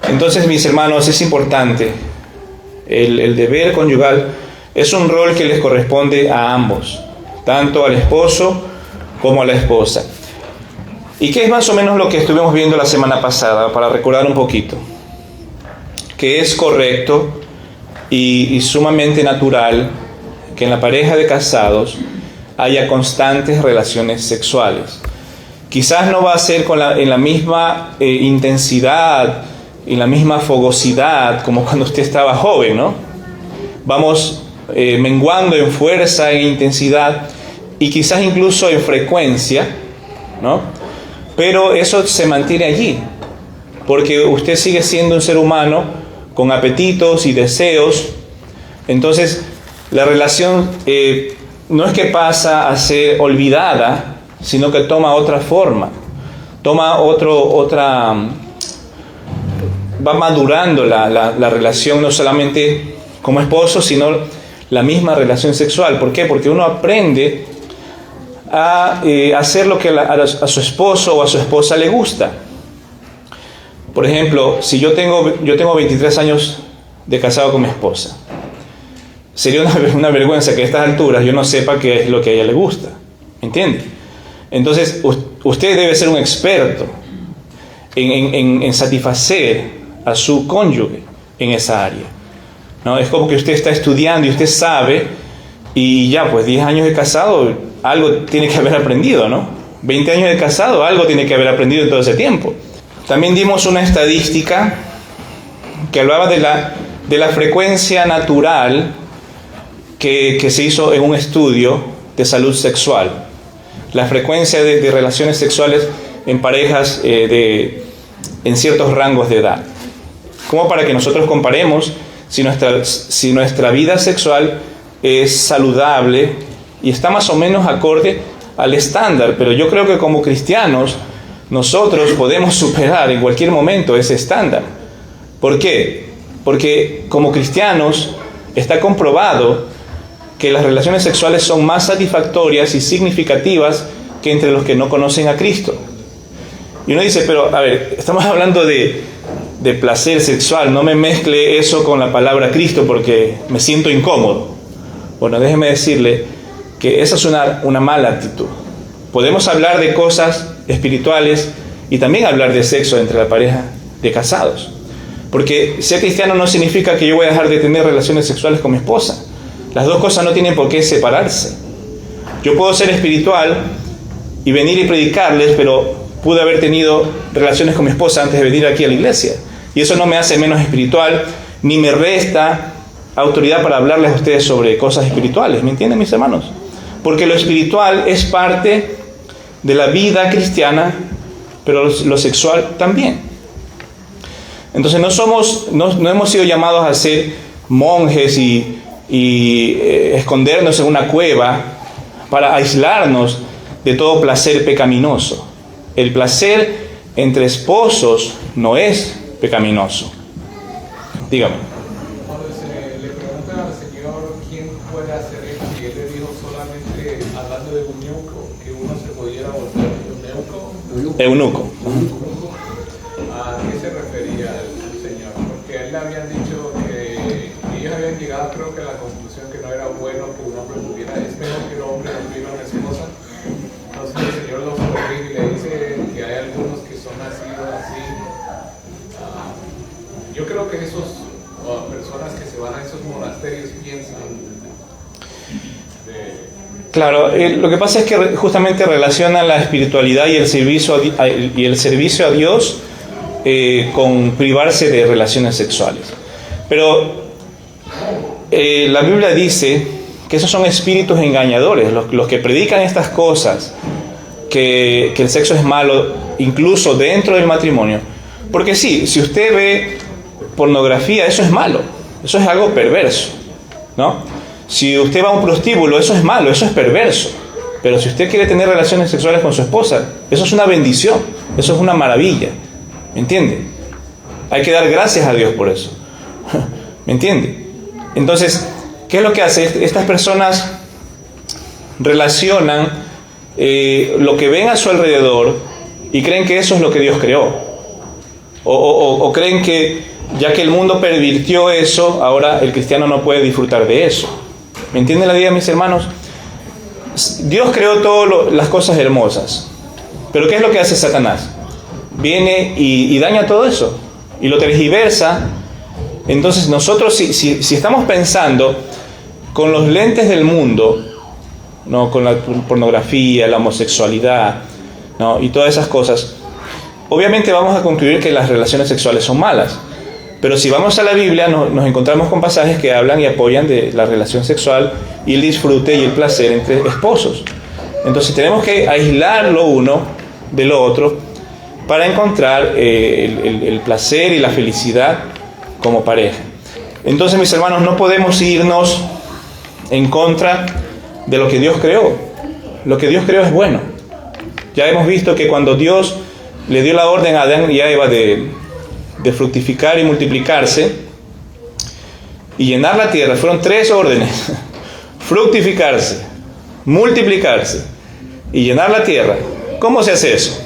Entonces, mis hermanos, es importante. El deber conyugal es un rol que les corresponde a ambos, tanto al esposo como a la esposa. ¿Y qué es más o menos lo que estuvimos viendo la semana pasada? Para recordar un poquito. Que es correcto y sumamente natural que en la pareja de casados haya constantes relaciones sexuales. Quizás no va a ser en la misma intensidad y la misma fogosidad como cuando usted estaba joven, ¿no? Vamos menguando en fuerza, en intensidad y quizás incluso en frecuencia, ¿no? Pero eso se mantiene allí, porque usted sigue siendo un ser humano con apetitos y deseos. Entonces, la relación no es que pasa a ser olvidada, sino que toma otra forma, va madurando la relación, no solamente como esposo, sino la misma relación sexual. ¿Por qué? Porque uno aprende a hacer lo que a su esposo o a su esposa le gusta. Por ejemplo, si yo tengo 23 años de casado con mi esposa, sería una vergüenza que a estas alturas yo no sepa qué es lo que a ella le gusta. ¿Me entiende? Entonces, usted debe ser un experto en satisfacer a su cónyuge en esa área, ¿no? Es como que usted está estudiando y usted sabe, y ya, pues 10 años de casado, algo tiene que haber aprendido, ¿no? 20 años de casado, algo tiene que haber aprendido en todo ese tiempo. También dimos una estadística que hablaba de la frecuencia natural que se hizo en un estudio de salud sexual. La frecuencia de relaciones sexuales en parejas en ciertos rangos de edad. Como para que nosotros comparemos si nuestra vida sexual es saludable y está más o menos acorde al estándar. Pero yo creo que como cristianos nosotros podemos superar en cualquier momento ese estándar. ¿Por qué? Porque como cristianos está comprobado que las relaciones sexuales son más satisfactorias y significativas que entre los que no conocen a Cristo. Y uno dice, pero a ver, estamos hablando de placer sexual, no me mezcle eso con la palabra Cristo porque me siento incómodo. Bueno, déjeme decirle que esa es una mala actitud. Podemos hablar de cosas espirituales y también hablar de sexo entre la pareja de casados. Porque ser cristiano no significa que yo voy a dejar de tener relaciones sexuales con mi esposa. Las dos cosas no tienen por qué separarse. Yo puedo ser espiritual y venir y predicarles, pero pude haber tenido relaciones con mi esposa antes de venir aquí a la iglesia. Y eso no me hace menos espiritual, ni me resta autoridad para hablarles a ustedes sobre cosas espirituales. ¿Me entienden, mis hermanos? Porque lo espiritual es parte de la vida cristiana, pero lo sexual también. Entonces no hemos sido llamados a ser monjes y escondernos en una cueva para aislarnos de todo placer pecaminoso. El placer entre esposos no es pecaminoso. Dígame. Cuando le preguntan al Señor quién puede hacer esto, y Él le dijo solamente, hablando de un eunuco, que uno se pudiera volver un Eunuco. ¿A qué se refería el Señor? Porque a Él le habían dicho que ellos habían llegado, creo que a la conclusión que no era bueno que un hombre tuviera, es mejor que un hombre no tuviera una esposa. Entonces el Señor los corrige y le dice que hay algunos que son nacidos así. Yo creo que esos personas que se van a esos monasterios piensan Claro, lo que pasa es que justamente relacionan la espiritualidad y el servicio a Dios con privarse de relaciones sexuales. Pero la Biblia dice que esos son espíritus engañadores, los que predican estas cosas, que el sexo es malo, incluso dentro del matrimonio. Porque sí, si usted ve pornografía, eso es malo, eso es algo perverso, ¿no? Si usted va a un prostíbulo, eso es malo, eso es perverso. Pero si usted quiere tener relaciones sexuales con su esposa, eso es una bendición, eso es una maravilla. ¿Me entiende? Hay que dar gracias a Dios por eso. ¿Me entiende? Entonces, ¿qué es lo que hace? Estas personas relacionan lo que ven a su alrededor y creen que eso es lo que Dios creó. O creen que ya que el mundo pervirtió eso, ahora el cristiano no puede disfrutar de eso. ¿Me entienden la idea, mis hermanos? Dios creó todas las cosas hermosas. Pero ¿qué es lo que hace Satanás? Viene y daña todo eso. Y lo tergiversa. Entonces nosotros, si estamos pensando con los lentes del mundo, ¿no? Con la pornografía, la homosexualidad, ¿no? Y todas esas cosas, obviamente vamos a concluir que las relaciones sexuales son malas. Pero si vamos a la Biblia, nos encontramos con pasajes que hablan y apoyan de la relación sexual y el disfrute y el placer entre esposos. Entonces tenemos que aislar lo uno de lo otro para encontrar el placer y la felicidad como pareja. Entonces, mis hermanos, no podemos irnos en contra de lo que Dios creó. Lo que Dios creó es bueno. Ya hemos visto que cuando Dios le dio la orden a Adán y a Eva de fructificar y multiplicarse y llenar la tierra, fueron 3 órdenes: fructificarse, multiplicarse y llenar la tierra. ¿Cómo se hace eso?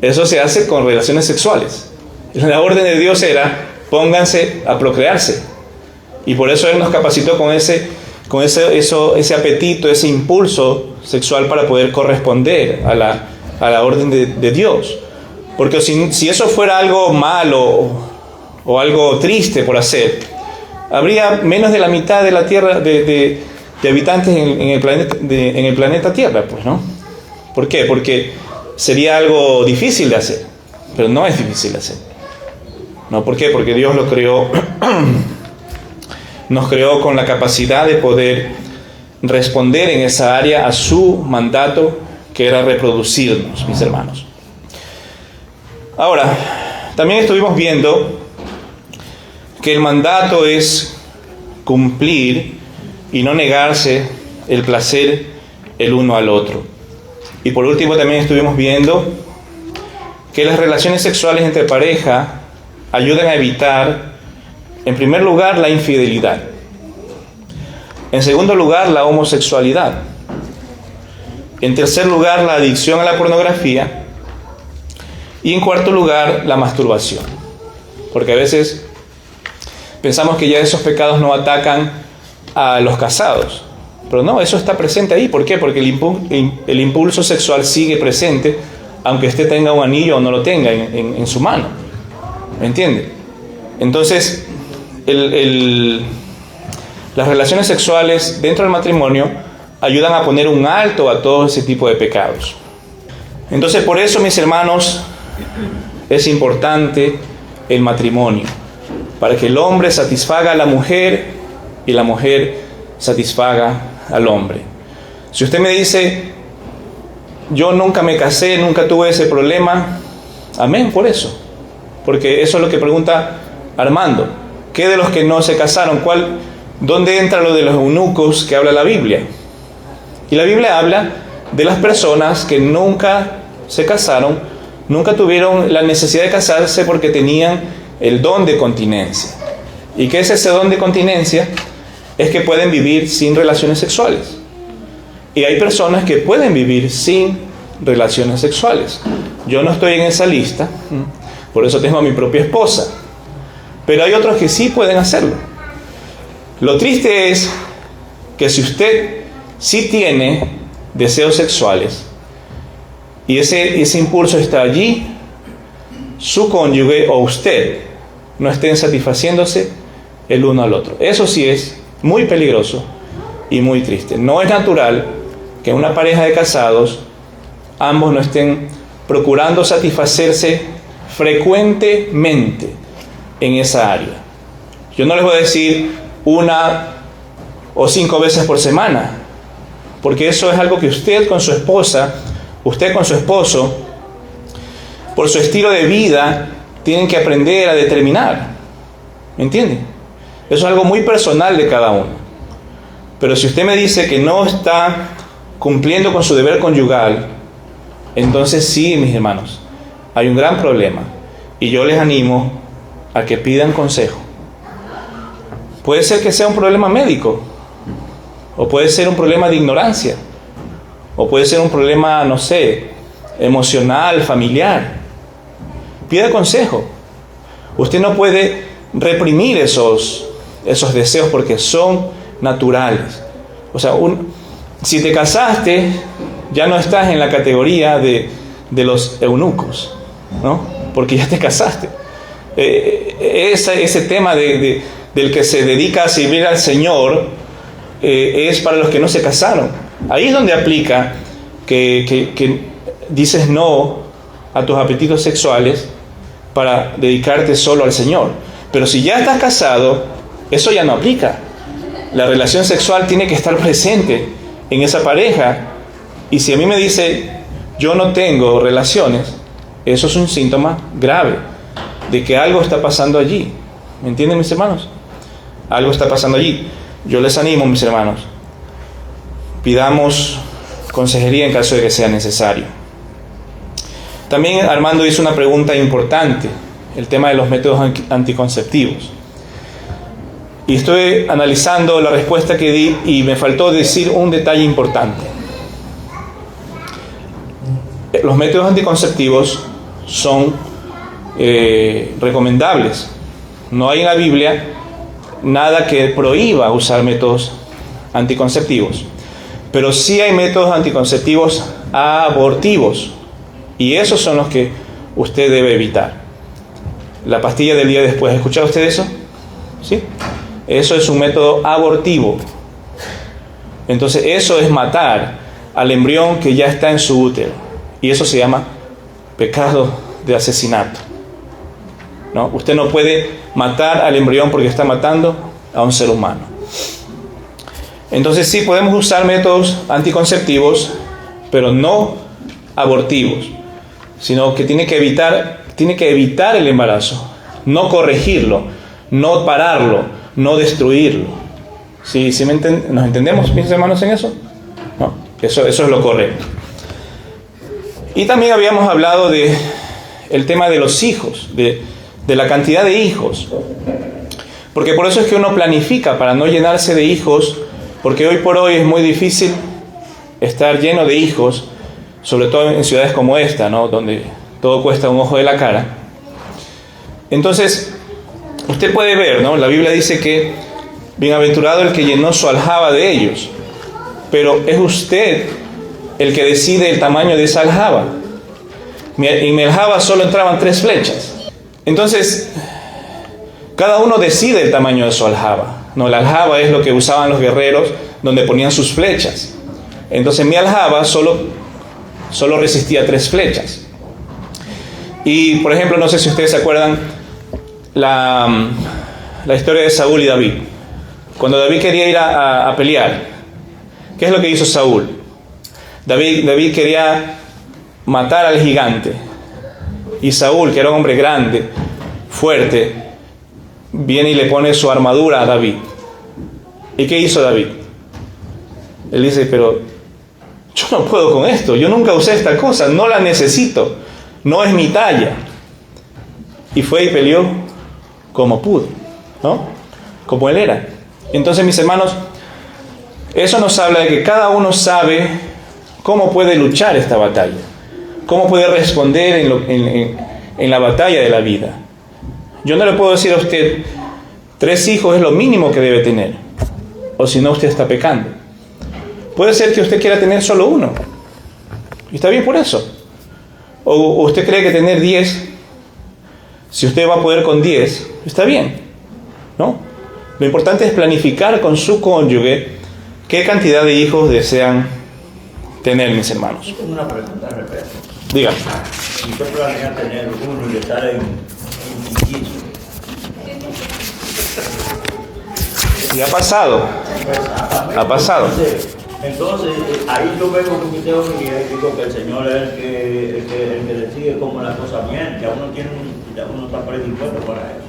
Eso se hace con relaciones sexuales. La orden de Dios era: pónganse a procrearse. Y por eso Él nos capacitó con ese apetito, ese impulso sexual para poder corresponder a la orden de Dios. Porque si eso fuera algo malo o algo triste por hacer, habría menos de la mitad de la Tierra de habitantes en el planeta Tierra, pues, ¿no? ¿Por qué? Porque sería algo difícil de hacer, pero no es difícil de hacer. ¿No? ¿Por qué? Porque Dios lo creó, nos creó con la capacidad de poder responder en esa área a su mandato, que era reproducirnos, mis hermanos. Ahora, también estuvimos viendo que el mandato es cumplir y no negarse el placer el uno al otro. Y por último también estuvimos viendo que las relaciones sexuales entre pareja ayudan a evitar, en primer lugar, la infidelidad. En segundo lugar, la homosexualidad. En tercer lugar, la adicción a la pornografía. Y en cuarto lugar, la masturbación. Porque a veces pensamos que ya esos pecados no atacan a los casados. Pero no, eso está presente ahí. ¿Por qué? Porque el impulso sexual sigue presente, aunque usted tenga un anillo o no lo tenga en su mano. ¿Me entiende? Entonces, las relaciones sexuales dentro del matrimonio ayudan a poner un alto a todo ese tipo de pecados. Entonces, por eso, mis hermanos, es importante el matrimonio, para que el hombre satisfaga a la mujer y la mujer satisfaga al hombre. Si usted me dice: yo nunca me casé, nunca tuve ese problema, amén por eso. Porque eso es lo que pregunta Armando. ¿Qué de los que no se casaron? ¿Dónde entra lo de los eunucos que habla la Biblia? Y la Biblia habla de las personas que nunca se casaron, nunca tuvieron la necesidad de casarse porque tenían el don de continencia. ¿Y qué es ese don de continencia? Es que pueden vivir sin relaciones sexuales. Y hay personas que pueden vivir sin relaciones sexuales. Yo no estoy en esa lista, por eso tengo a mi propia esposa. Pero hay otros que sí pueden hacerlo. Lo triste es que si usted sí tiene deseos sexuales y ese impulso está allí, su cónyuge o usted no estén satisfaciéndose el uno al otro. Eso sí es muy peligroso y muy triste. No es natural que una pareja de casados ambos no estén procurando satisfacerse frecuentemente en esa área. Yo no les voy a decir 1 o 5 veces por semana, porque eso es algo que usted con su esposa, usted con su esposo, por su estilo de vida, tienen que aprender a determinar. ¿Me entienden? Eso es algo muy personal de cada uno. Pero si usted me dice que no está cumpliendo con su deber conyugal, entonces sí, mis hermanos, hay un gran problema. Y yo les animo a que pidan consejo. Puede ser que sea un problema médico, o puede ser un problema de ignorancia, o puede ser un problema, no sé, emocional, familiar. Pida consejo. Usted no puede reprimir esos deseos porque son naturales. O sea, si te casaste, ya no estás en la categoría de los eunucos, ¿no? Porque ya te casaste. Ese tema del que se dedica a servir al Señor es para los que no se casaron. Ahí es donde aplica que dices no a tus apetitos sexuales para dedicarte solo al Señor. Pero si ya estás casado, eso ya no aplica. La relación sexual tiene que estar presente en esa pareja. Y si a mí me dice, yo no tengo relaciones, eso es un síntoma grave de que algo está pasando allí. ¿Me entienden, mis hermanos? Algo está pasando allí. Yo les animo, mis hermanos, pidamos consejería en caso de que sea necesario. También Armando hizo una pregunta importante, el tema de los métodos anticonceptivos. Y estoy analizando la respuesta que di y me faltó decir un detalle importante. Los métodos anticonceptivos son recomendables. No hay en la Biblia nada que prohíba usar métodos anticonceptivos. Pero sí hay métodos anticonceptivos abortivos. Y esos son los que usted debe evitar. La pastilla del día después. ¿Ha escuchado usted eso? ¿Sí? Eso es un método abortivo. Entonces eso es matar al embrión que ya está en su útero. Y eso se llama pecado de asesinato, ¿no? Usted no puede matar al embrión porque está matando a un ser humano. Entonces sí podemos usar métodos anticonceptivos, pero no abortivos, sino que tiene que evitar el embarazo, no corregirlo, no pararlo, no destruirlo. ¿Sí nos entendemos, mis hermanos, en eso? No, eso es lo correcto. Y también habíamos hablado de el tema de los hijos, de la cantidad de hijos. Porque por eso es que uno planifica para no llenarse de hijos, porque hoy por hoy es muy difícil estar lleno de hijos, sobre todo en ciudades como esta, ¿no? Donde todo cuesta un ojo de la cara. Entonces, usted puede ver, ¿no? La Biblia dice que bienaventurado el que llenó su aljaba de ellos. Pero es usted el que decide el tamaño de esa aljaba. En mi aljaba solo entraban 3 flechas. Entonces, cada uno decide el tamaño de su aljaba. No, la aljaba es lo que usaban los guerreros, donde ponían sus flechas. Entonces mi aljaba solo resistía 3 flechas. Y, por ejemplo, no sé si ustedes se acuerdan la historia de Saúl y David. Cuando David quería ir a pelear, ¿qué es lo que hizo Saúl? David quería matar al gigante. Y Saúl, que era un hombre grande, fuerte, viene y le pone su armadura a David. ¿Y qué hizo David? Él dice, pero yo no puedo con esto, yo nunca usé esta cosa, no la necesito, no es mi talla. Y fue y peleó como pudo, ¿no? Como él era. Entonces, mis hermanos, eso nos habla de que cada uno sabe cómo puede luchar esta batalla, cómo puede responder en la batalla de la vida. Yo no le puedo decir a usted, 3 hijos es lo mínimo que debe tener, o si no usted está pecando. Puede ser que usted quiera tener solo 1, y está bien por eso. O usted cree que tener 10, si usted va a poder con 10, está bien, ¿no? Lo importante es planificar con su cónyuge qué cantidad de hijos desean tener, mis hermanos. Tengo una pregunta al respecto. Dígame. Si usted planea tener 1 y estar en quinquillo. Y ha pasado. Ha pasado. Entonces, ahí yo vengo con mi teoría y digo que el Señor es el que decide cómo las cosas vienen, ya uno está predispuesto para eso.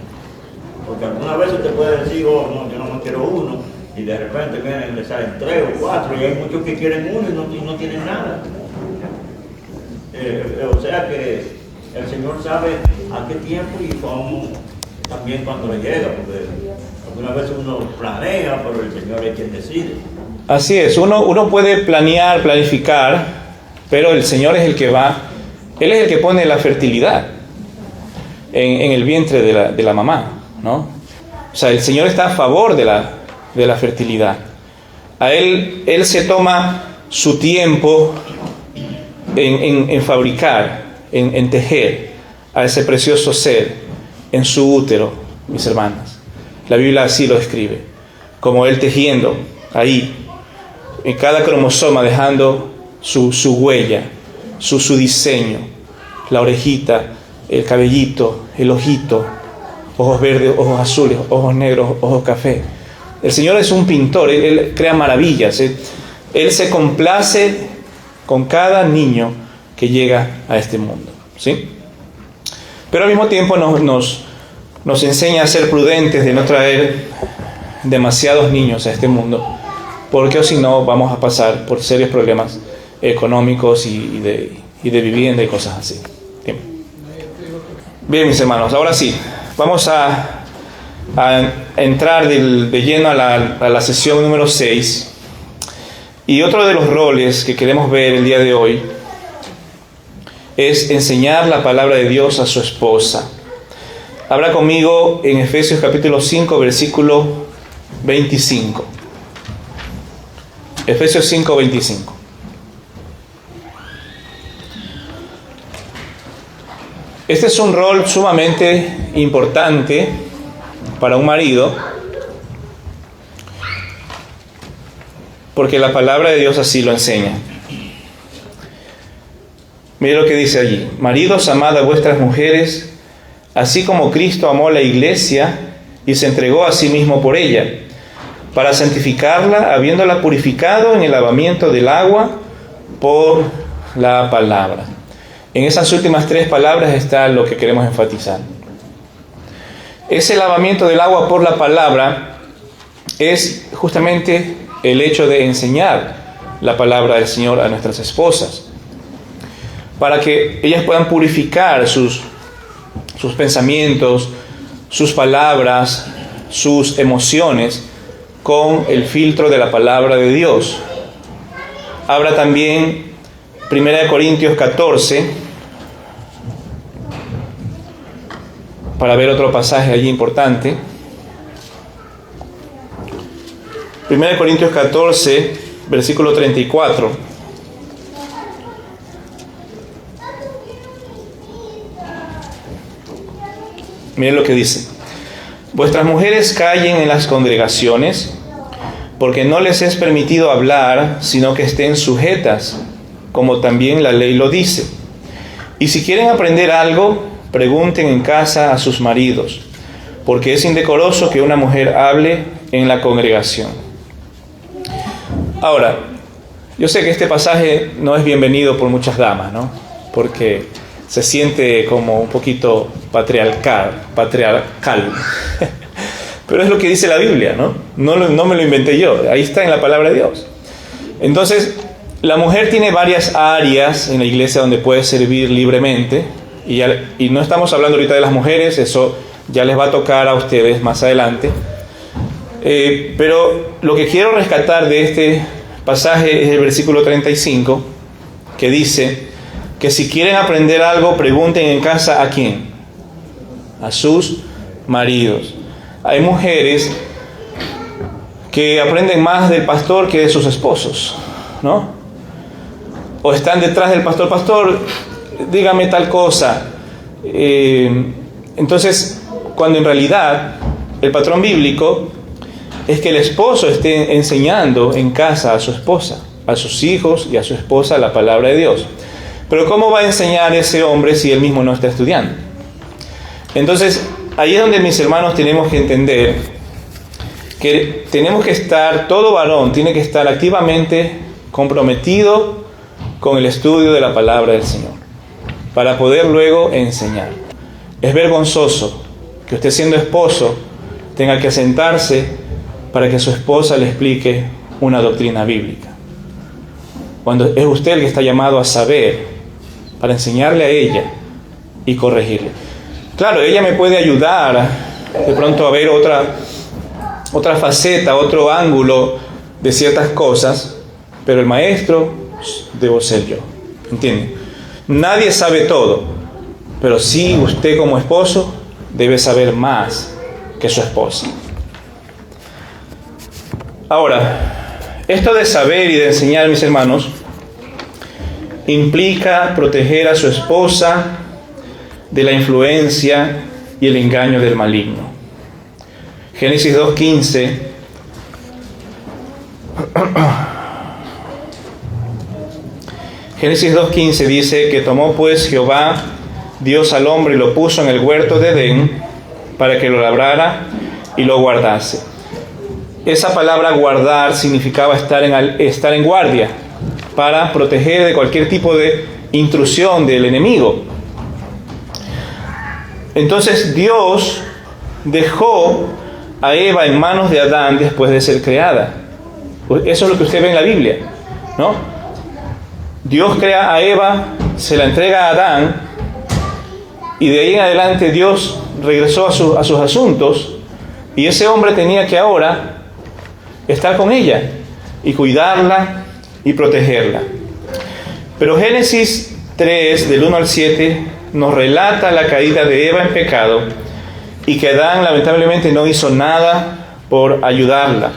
Porque algunas veces te puede decir, oh, no, yo no me quiero 1, y de repente vienen, le salen 3 o 4, y hay muchos que quieren 1 y no tienen nada. O sea que el Señor sabe a qué tiempo y cómo, también cuando le llega, porque algunas veces uno planea, pero el Señor es quien decide. Así es, uno puede planificar, pero el Señor es el que va, Él es el que pone la fertilidad. en el vientre de la mamá, ¿no? O sea, el Señor está a favor de la fertilidad. A Él se toma su tiempo en fabricar, en tejer a ese precioso ser en su útero, mis hermanas. La Biblia así lo describe, como Él tejiendo ahí, en cada cromosoma, dejando su huella, su diseño, la orejita, el cabellito, el ojito, ojos verdes, ojos azules, ojos negros, ojos café. El Señor es un pintor, Él crea maravillas, Él se complace con cada niño que llega a este mundo, ¿sí? Pero al mismo tiempo nos enseña a ser prudentes, de no traer demasiados niños a este mundo, porque o si no vamos a pasar por serios problemas económicos y de vivienda y cosas así. Bien, mis hermanos, ahora sí, vamos a entrar de lleno a la sesión número 6. Y otro de los roles que queremos ver el día de hoy es enseñar la palabra de Dios a su esposa. Habla conmigo en Efesios capítulo 5, versículo 25. Efesios 5, 25. Este es un rol sumamente importante para un marido, porque la palabra de Dios así lo enseña. Mire lo que dice allí: maridos, amad a vuestras mujeres, así como Cristo amó a la iglesia y se entregó a sí mismo por ella, para santificarla, habiéndola purificado en el lavamiento del agua por la palabra. En esas últimas 3 palabras está lo que queremos enfatizar. Ese lavamiento del agua por la palabra es justamente el hecho de enseñar la palabra del Señor a nuestras esposas, para que ellas puedan purificar sus pensamientos, sus palabras, sus emociones con el filtro de la palabra de Dios. Habla también 1 Corintios 14, para ver otro pasaje allí importante. 1 Corintios 14, versículo 34. Miren lo que dice: vuestras mujeres callen en las congregaciones, porque no les es permitido hablar, sino que estén sujetas, como también la ley lo dice. Y si quieren aprender algo, pregunten en casa a sus maridos, porque es indecoroso que una mujer hable en la congregación. Ahora, yo sé que este pasaje no es bienvenido por muchas damas, ¿no? Porque se siente como un poquito patriarcal. Pero es lo que dice la Biblia, ¿no? No me lo inventé yo, ahí está en la palabra de Dios. Entonces, la mujer tiene varias áreas en la iglesia donde puede servir libremente, y no estamos hablando ahorita de las mujeres, eso ya les va a tocar a ustedes más adelante. Pero lo que quiero rescatar de este pasaje es el versículo 35, que dice que si quieren aprender algo, pregunten en casa ¿a quién? A sus maridos. Hay mujeres que aprenden más del pastor que de sus esposos, ¿no? O están detrás del pastor: pastor, dígame tal cosa. Entonces, cuando en realidad el patrón bíblico es que el esposo esté enseñando en casa a su esposa, a sus hijos y a su esposa la palabra de Dios. Pero ¿cómo va a enseñar ese hombre si él mismo no está estudiando? Entonces, ahí es donde, mis hermanos, tenemos que entender que tenemos que estar, todo varón tiene que estar activamente comprometido con el estudio de la palabra del Señor, para poder luego enseñar. Es vergonzoso que usted, siendo esposo, tenga que sentarse para que su esposa le explique una doctrina bíblica, cuando es usted el que está llamado a saber, para enseñarle a ella y corregirle. Claro, ella me puede ayudar de pronto a ver otra faceta, otro ángulo de ciertas cosas, pero el maestro debo ser yo. ¿Entienden? Nadie sabe todo. Pero sí, usted como esposo debe saber más que su esposa. Ahora, esto de saber y de enseñar, mis hermanos, implica proteger a su esposa de la influencia y el engaño del maligno. Génesis 2:15 Génesis 2:15 dice que tomó pues Jehová Dios al hombre y lo puso en el huerto de Edén para que lo labrara y lo guardase. Esa palabra guardar significaba estar en guardia para proteger de cualquier tipo de intrusión del enemigo. Entonces Dios dejó a Eva en manos de Adán después de ser creada. Eso es lo que usted ve en la Biblia, ¿no? Dios crea a Eva, se la entrega a Adán, y de ahí en adelante Dios regresó a sus asuntos, y ese hombre tenía que ahora estar con ella y cuidarla y protegerla. Pero Génesis 3, del 1 al 7, nos relata la caída de Eva en pecado y que Adán lamentablemente no hizo nada por ayudarla.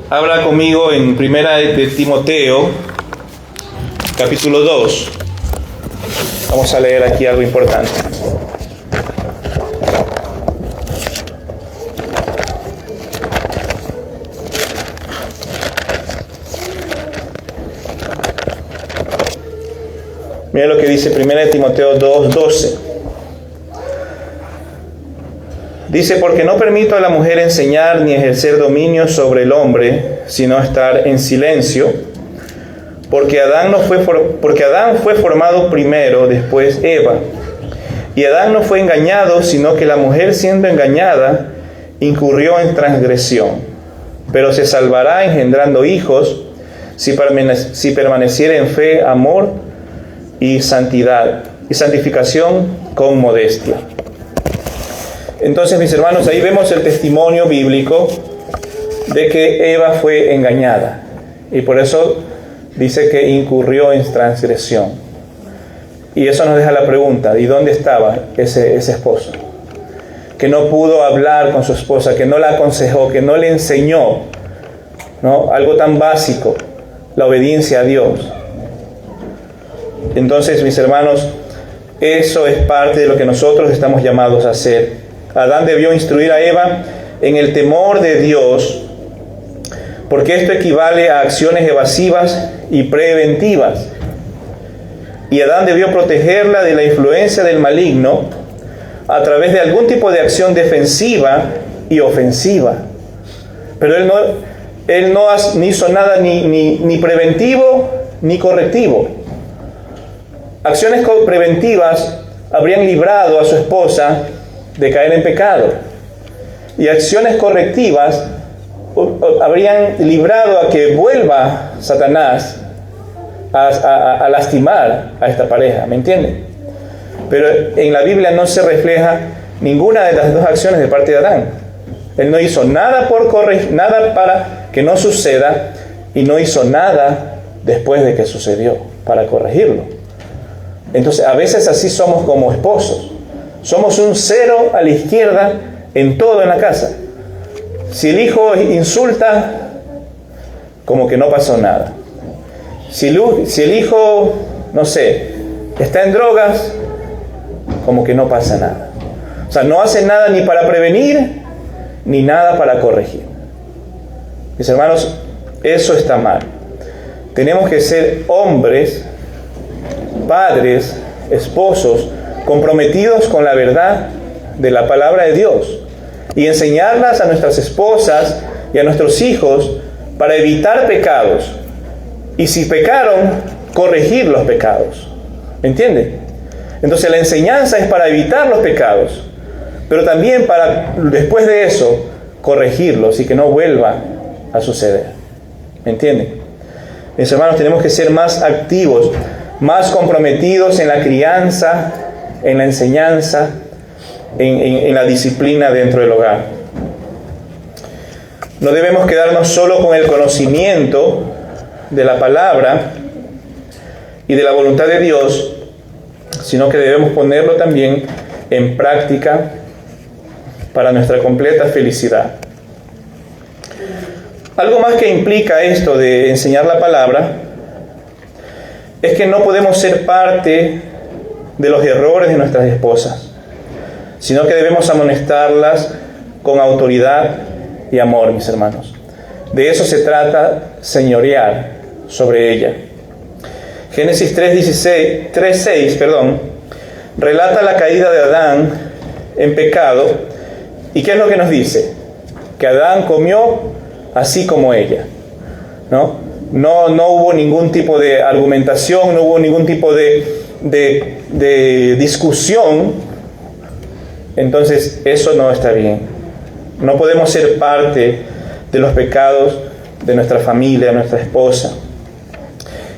Habla conmigo en Primera de Timoteo, capítulo 2. Vamos a leer aquí algo importante. Mira lo que dice 1 Timoteo 2:12. Dice, porque no permito a la mujer enseñar ni ejercer dominio sobre el hombre, sino estar en silencio, porque Adán fue formado primero, después Eva. Y Adán no fue engañado, sino que la mujer, siendo engañada, incurrió en transgresión. Pero se salvará engendrando hijos, si permaneciere en fe, amor y santidad, y santificación con modestia. Entonces, mis hermanos, ahí vemos el testimonio bíblico de que Eva fue engañada. Y por eso dice que incurrió en transgresión. Y eso nos deja la pregunta, ¿y dónde estaba ese esposo? Que no pudo hablar con su esposa, que no la aconsejó, que no le enseñó, ¿no? Algo tan básico, la obediencia a Dios. Entonces, mis hermanos, eso es parte de lo que nosotros estamos llamados a hacer. Adán debió instruir a Eva en el temor de Dios, porque esto equivale a acciones evasivas y preventivas. Y Adán debió protegerla de la influencia del maligno a través de algún tipo de acción defensiva y ofensiva. Pero él no hizo nada ni preventivo ni correctivo. Acciones preventivas habrían librado a su esposa de caer en pecado, y acciones correctivas habrían librado a que vuelva Satanás a lastimar a esta pareja, ¿me entienden? Pero en la Biblia no se refleja ninguna de las dos acciones de parte de Adán. Él no hizo nada nada para que no suceda, y no hizo nada después de que sucedió para corregirlo. Entonces, a veces así somos como esposos. Somos un cero a la izquierda en todo en la casa. Si el hijo insulta, como que no pasó nada. Si el hijo, no sé, está en drogas, como que no pasa nada. O sea, no hace nada ni para prevenir, ni nada para corregir. Mis hermanos, eso está mal. Tenemos que ser hombres, padres, esposos, comprometidos con la verdad de la palabra de Dios, y enseñarlas a nuestras esposas y a nuestros hijos para evitar pecados, y si pecaron, corregir los pecados. ¿Me entiende? Entonces la enseñanza es para evitar los pecados, pero también para, después de eso, corregirlos y que no vuelva a suceder. ¿Me entiende? Mis hermanos, tenemos que ser más activos, más comprometidos en la crianza, en la enseñanza, en la disciplina dentro del hogar. No debemos quedarnos solo con el conocimiento de la palabra y de la voluntad de Dios, sino que debemos ponerlo también en práctica para nuestra completa felicidad. Algo más que implica esto de enseñar la palabra es que no podemos ser parte de los errores de nuestras esposas, sino que debemos amonestarlas con autoridad y amor, mis hermanos. De eso se trata, señorear sobre ella. Génesis 3:6, relata la caída de Adán en pecado. ¿Y qué es lo que nos dice? Que Adán comió así como ella, ¿no? No hubo ningún tipo de argumentación, no hubo ningún tipo de discusión. Entonces eso no está bien. No podemos ser parte de los pecados de nuestra familia, de nuestra esposa.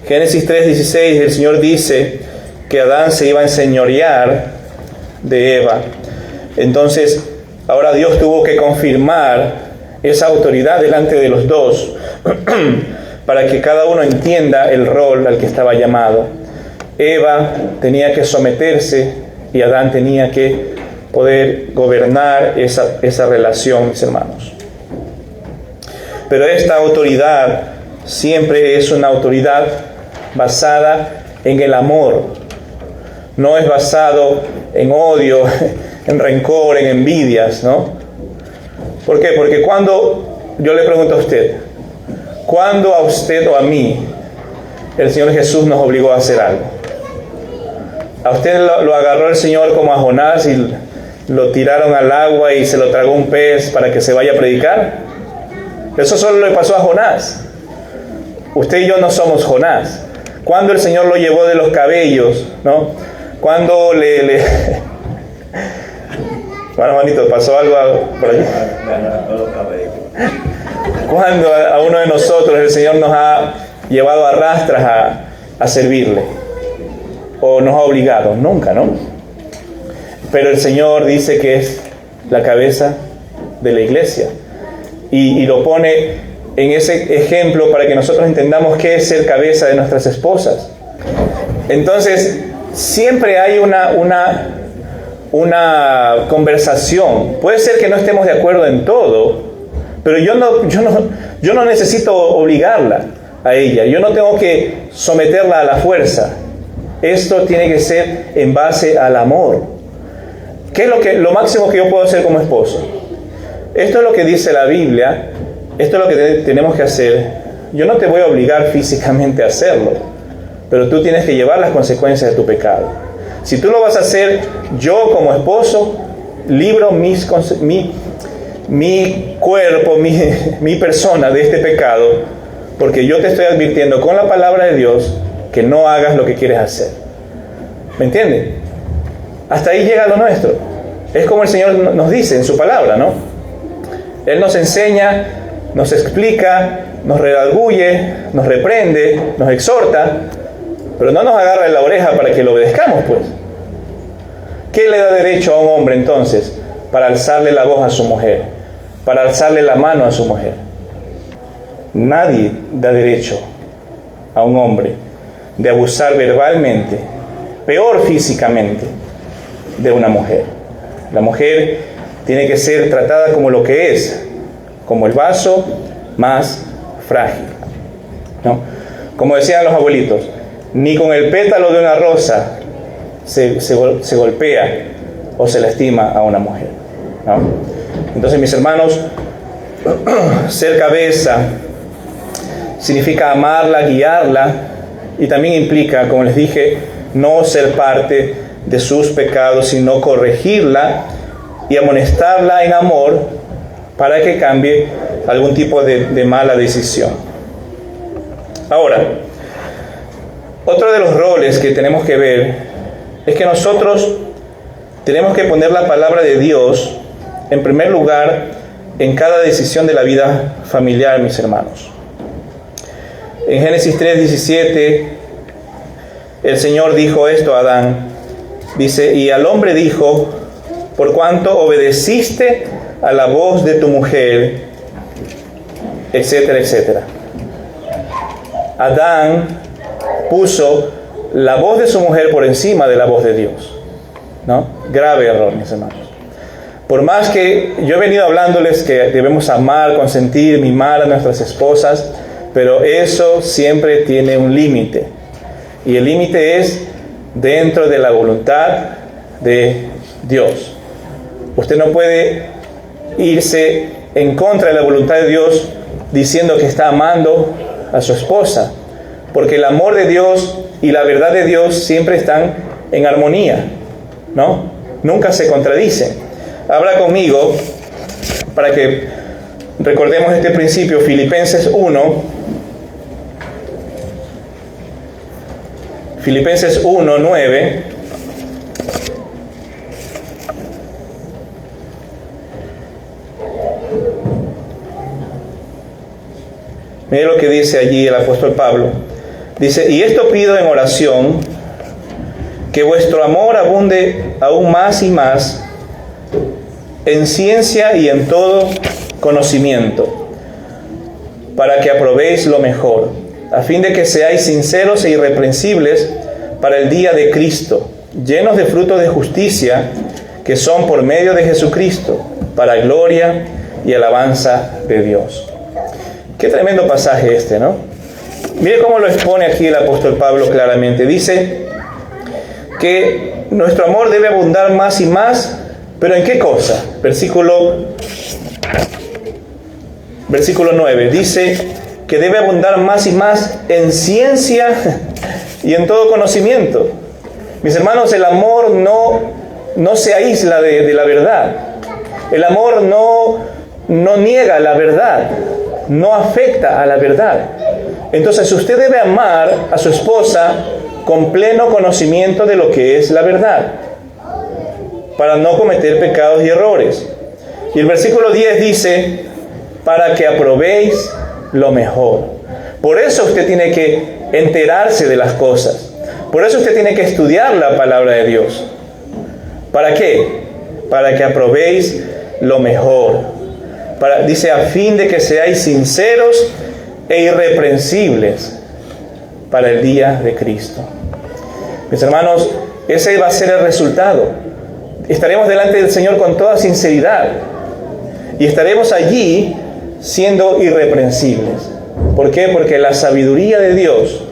Génesis 3:16, el Señor dice que Adán se iba a enseñorear de Eva. Entonces, ahora Dios tuvo que confirmar esa autoridad delante de los dos para que cada uno entienda el rol al que estaba llamado. Eva tenía que someterse y Adán tenía que poder gobernar esa relación, mis hermanos. Pero esta autoridad siempre es una autoridad basada en el amor. No es basado en odio, en rencor, en envidias, ¿no? ¿Por qué? Porque cuando, yo le pregunto a usted, ¿cuándo a usted o a mí el Señor Jesús nos obligó a hacer algo? ¿A usted lo agarró el Señor como a Jonás y lo tiraron al agua y se lo tragó un pez para que se vaya a predicar? Eso solo le pasó a Jonás. Usted y yo no somos Jonás. Cuando el Señor lo llevó de los cabellos, ¿no? Cuando Bueno, Juanito, ¿pasó algo por allí? Cuando a uno de nosotros el Señor nos ha llevado a rastras a servirle, o nos ha obligado, nunca, ¿no? Pero el Señor dice que es la cabeza de la iglesia y lo pone en ese ejemplo para que nosotros entendamos qué es ser cabeza de nuestras esposas. Entonces, siempre hay una conversación. Puede ser que no estemos de acuerdo en todo, pero yo no necesito obligarla a ella. Yo no tengo que someterla a la fuerza. Esto tiene que ser en base al amor. ¿Qué es lo máximo que yo puedo hacer como esposo? Esto es lo que dice la Biblia. Esto es lo que tenemos que hacer. Yo no te voy a obligar físicamente a hacerlo, pero tú tienes que llevar las consecuencias de tu pecado. Si tú lo vas a hacer, yo como esposo libro mi cuerpo, mi persona de este pecado, porque yo te estoy advirtiendo con la palabra de Dios que no hagas lo que quieres hacer. ¿Me entienden? Hasta ahí llega lo nuestro. Es como el Señor nos dice en su palabra, ¿no? Él nos enseña, nos explica, nos redarguye, nos reprende, nos exhorta, pero no nos agarra en la oreja para que lo obedezcamos, pues. ¿Qué le da derecho a un hombre entonces para alzarle la voz a su mujer, para alzarle la mano a su mujer? Nadie da derecho a un hombre de abusar verbalmente, peor físicamente, de una mujer. La mujer tiene que ser tratada como lo que es, como el vaso más frágil, ¿no? Como decían los abuelitos, ni con el pétalo de una rosa se golpea o se lastima a una mujer, ¿no? Entonces, mis hermanos, ser cabeza significa amarla, guiarla, y también implica, como les dije, no ser parte de sus pecados, sino corregirla y amonestarla en amor para que cambie algún tipo de mala decisión. Ahora, otro de los roles que tenemos que ver es que nosotros tenemos que poner la palabra de Dios en primer lugar en cada decisión de la vida familiar, mis hermanos. En Génesis 3:17, el Señor dijo esto a Adán. Dice, y al hombre dijo, por cuanto obedeciste a la voz de tu mujer, etcétera, etcétera. Adán puso la voz de su mujer por encima de la voz de Dios, ¿no? Grave error, mis hermanos. Por más que yo he venido hablándoles que debemos amar, consentir, mimar a nuestras esposas, pero eso siempre tiene un límite. Y el límite es dentro de la voluntad de Dios. Usted no puede irse en contra de la voluntad de Dios diciendo que está amando a su esposa, porque el amor de Dios y la verdad de Dios siempre están en armonía, ¿no? Nunca se contradicen. Habla conmigo para que recordemos este principio, Filipenses 1. Filipenses 1, 9. Mire lo que dice allí el apóstol Pablo. Dice, y esto pido en oración, que vuestro amor abunde aún más y más en ciencia y en todo conocimiento, para que aprobéis lo mejor, a fin de que seáis sinceros e irreprensibles para el día de Cristo, llenos de frutos de justicia, que son por medio de Jesucristo, para gloria y alabanza de Dios. Qué tremendo pasaje este, ¿no? Mire cómo lo expone aquí el apóstol Pablo claramente. Dice que nuestro amor debe abundar más y más, ¿pero en qué cosa? Versículo 9. Dice que debe abundar más y más en ciencia y en todo conocimiento. Mis hermanos, el amor no se aísla de la verdad. El amor no niega la verdad, no afecta a la verdad. Entonces usted debe amar a su esposa con pleno conocimiento de lo que es la verdad, para no cometer pecados y errores. Y el versículo 10 dice, para que aprobéis lo mejor. Por eso usted tiene que enterarse de las cosas. Por eso usted tiene que estudiar la palabra de Dios. ¿Para qué? Para que aprobéis lo mejor. Dice, a fin de que seáis sinceros e irreprensibles para el día de Cristo. Mis hermanos, ese va a ser el resultado. Estaremos delante del Señor con toda sinceridad y estaremos allí siendo irreprensibles. ¿Por qué? Porque la sabiduría de Dios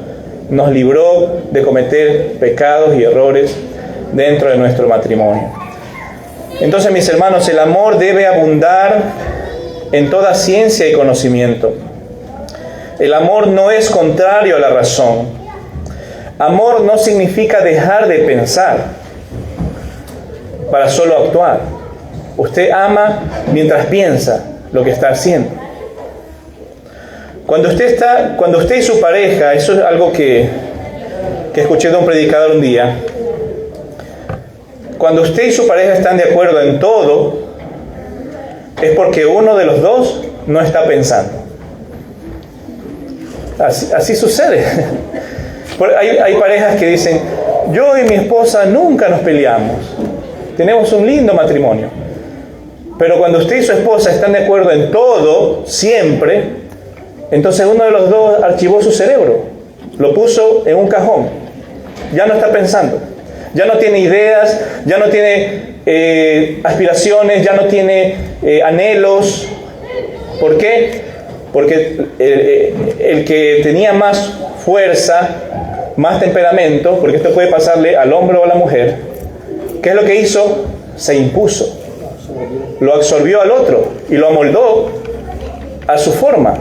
nos libró de cometer pecados y errores dentro de nuestro matrimonio. Entonces, mis hermanos, el amor debe abundar en toda ciencia y conocimiento. El amor no es contrario a la razón. Amor no significa dejar de pensar para solo actuar. Usted ama mientras piensa lo que está haciendo. Cuando usted y su pareja, eso es algo que escuché de un predicador un día. Cuando usted y su pareja están de acuerdo en todo, es porque uno de los dos no está pensando. Así sucede. Hay parejas que dicen, yo y mi esposa nunca nos peleamos, tenemos un lindo matrimonio. Pero cuando usted y su esposa están de acuerdo en todo, siempre, entonces uno de los dos archivó su cerebro, lo puso en un cajón, ya no está pensando, ya no tiene ideas, ya no tiene aspiraciones, ya no tiene anhelos. ¿Por qué? Porque el que tenía más fuerza, más temperamento, porque esto puede pasarle al hombre o a la mujer, ¿qué es lo que hizo? Se impuso, lo absorbió al otro y lo amoldó a su forma.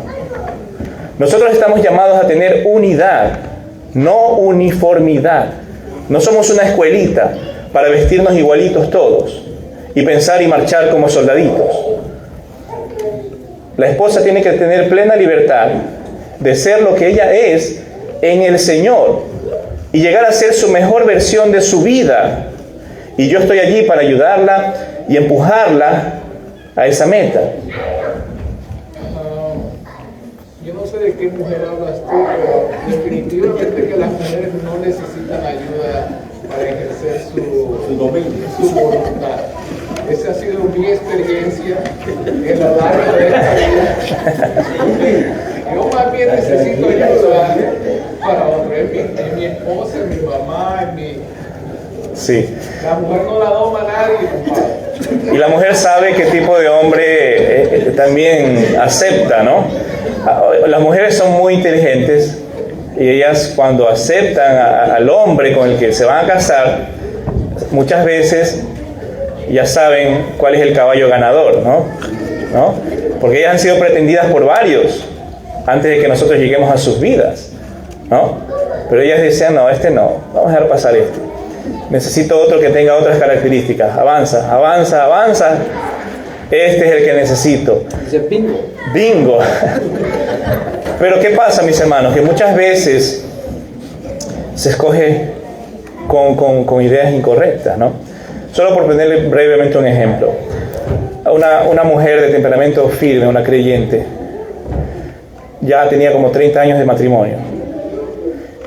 Nosotros estamos llamados a tener unidad, no uniformidad. No somos una escuelita para vestirnos igualitos todos y pensar y marchar como soldaditos. La esposa tiene que tener plena libertad de ser lo que ella es en el Señor y llegar a ser su mejor versión de su vida. Y yo estoy allí para ayudarla y empujarla a esa meta. Yo no sé de qué mujer hablas tú, pero definitivamente que las mujeres no necesitan ayuda para ejercer su voluntad. Esa ha sido mi experiencia en la larga de esta vida. Yo más bien necesito ayuda para otro. Es mi esposa, es mi mamá, es mi... Sí. La mujer no la doma a nadie, compadre. Y la mujer sabe qué tipo de hombre también acepta, ¿no? Las mujeres son muy inteligentes y ellas cuando aceptan al hombre con el que se van a casar, muchas veces ya saben cuál es el caballo ganador, ¿no? Porque ellas han sido pretendidas por varios antes de que nosotros lleguemos a sus vidas, ¿no? Pero ellas decían, no, este no, vamos a dejar pasar este. Necesito otro que tenga otras características. Avanza, avanza, avanza. Este es el que necesito. Dice bingo. Bingo. Pero ¿qué pasa, mis hermanos? Que muchas veces se escoge con ideas incorrectas, ¿no? Solo por ponerle brevemente un ejemplo. Una mujer de temperamento firme, una creyente, ya tenía como 30 años de matrimonio.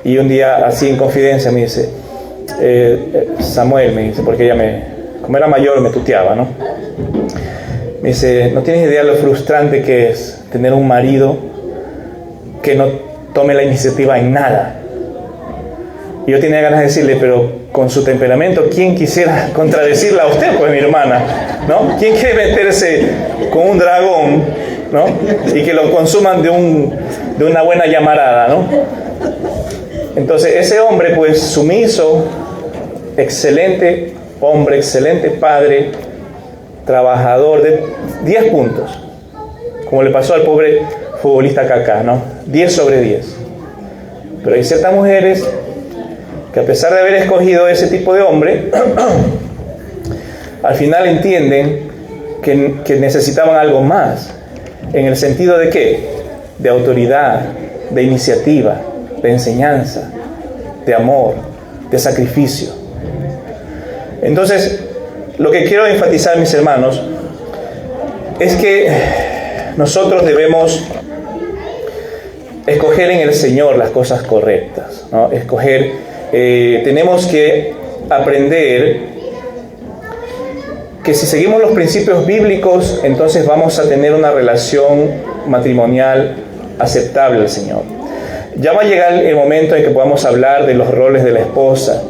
Y un día, así en confidencia, me dice, Samuel, me dice, porque ella como era mayor, me tuteaba, ¿no? Me dice, no tienes idea lo frustrante que es tener un marido que no tome la iniciativa en nada. Y yo tenía ganas de decirle, pero con su temperamento, ¿quién quisiera contradecirla a usted, pues, mi hermana? ¿No? ¿Quién quiere meterse con un dragón, ¿no? Y que lo consuman de una buena llamarada, ¿no? Entonces, ese hombre, pues, sumiso, excelente hombre, excelente padre, trabajador, de 10 puntos, como le pasó al pobre futbolista Kaká, ¿no? 10 sobre 10. Pero hay ciertas mujeres que, a pesar de haber escogido ese tipo de hombre, al final entienden que necesitaban algo más. ¿En el sentido de qué? De autoridad, de iniciativa, de enseñanza, de amor, de sacrificio. Entonces, lo que quiero enfatizar, mis hermanos, es que nosotros debemos escoger en el Señor las cosas correctas, ¿no? Tenemos que aprender que si seguimos los principios bíblicos, entonces vamos a tener una relación matrimonial aceptable al Señor. Ya va a llegar el momento en que podamos hablar de los roles de la esposa.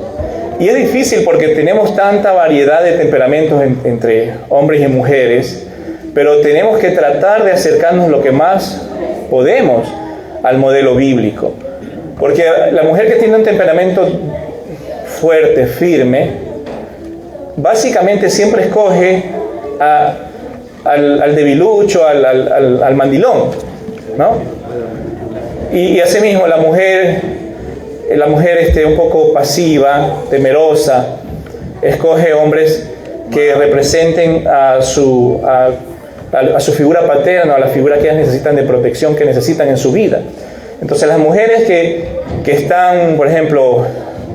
Y es difícil porque tenemos tanta variedad de temperamentos entre hombres y mujeres, pero tenemos que tratar de acercarnos lo que más podemos al modelo bíblico. Porque la mujer que tiene un temperamento fuerte, firme, básicamente siempre escoge al debilucho, al mandilón, ¿no? Y asimismo la mujer un poco pasiva, temerosa, escoge hombres que representen a su figura paterna, a la figura que ellas necesitan de protección, que necesitan en su vida. Entonces las mujeres que están, por ejemplo,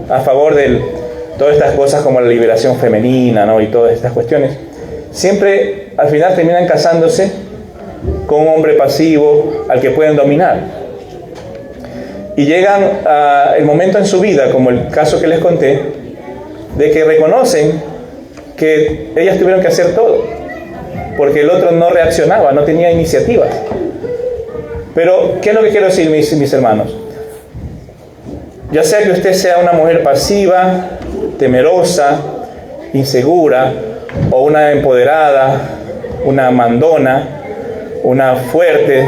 a favor de todas estas cosas como la liberación femenina, ¿no? Y todas estas cuestiones, siempre al final terminan casándose con un hombre pasivo al que pueden dominar. Y llegan el momento en su vida, como el caso que les conté, de que reconocen que ellas tuvieron que hacer todo, porque el otro no reaccionaba, no tenía iniciativas. Pero, ¿qué es lo que quiero decir, mis hermanos? Ya sea que usted sea una mujer pasiva, temerosa, insegura, o una empoderada, una mandona, una fuerte,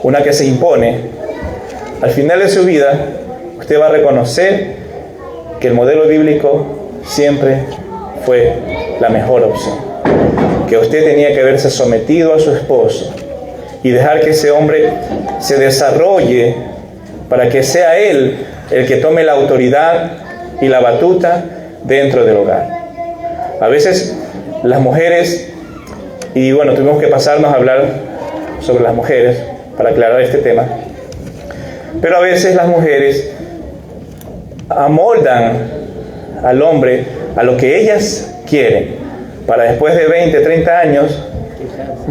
una que se impone, al final de su vida, usted va a reconocer que el modelo bíblico siempre fue la mejor opción. Que usted tenía que haberse sometido a su esposo y dejar que ese hombre se desarrolle para que sea él el que tome la autoridad y la batuta dentro del hogar. A veces las mujeres, y bueno, tuvimos que pasarnos a hablar sobre las mujeres para aclarar este tema, pero a veces las mujeres amoldan al hombre a lo que ellas quieren, para después de 20, 30 años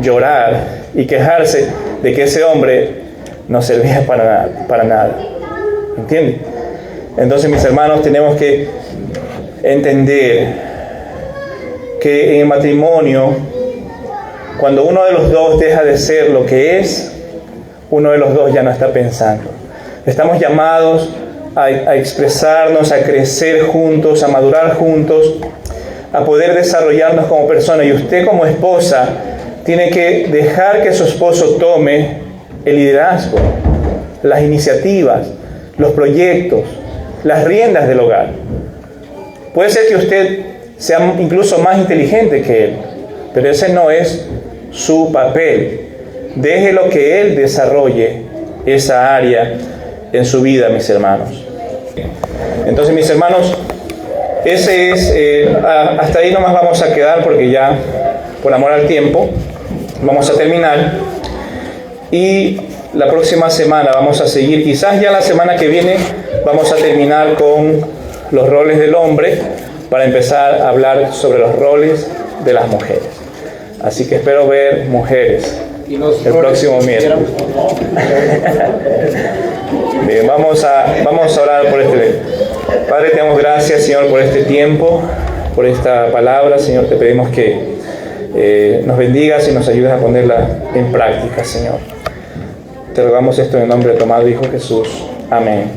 llorar y quejarse de que ese hombre no servía para nada. ¿Entienden? Entonces, mis hermanos, tenemos que entender que en el matrimonio, cuando uno de los dos deja de ser lo que es, uno de los dos ya no está pensando. Estamos llamados a expresarnos, a crecer juntos, a madurar juntos, a poder desarrollarnos como personas. Y usted como esposa tiene que dejar que su esposo tome el liderazgo, las iniciativas, los proyectos, las riendas del hogar. Puede ser que usted sea incluso más inteligente que él, pero ese no es su papel. Déjelo que él desarrolle esa área en su vida, mis hermanos. Entonces, mis hermanos, ese es hasta ahí nomás vamos a quedar, porque ya, por amor al tiempo, vamos a terminar. Y la próxima semana vamos a seguir, quizás ya la semana que viene vamos a terminar con los roles del hombre, para empezar a hablar sobre los roles de las mujeres. Así que espero ver mujeres el próximo miércoles. Bien, vamos a orar por este. Padre, te damos gracias, Señor, por este tiempo, por esta palabra. Señor, te pedimos que nos bendigas y nos ayudes a ponerla en práctica, Señor. Te rogamos esto en el nombre de tu amado Hijo Jesús. Amén.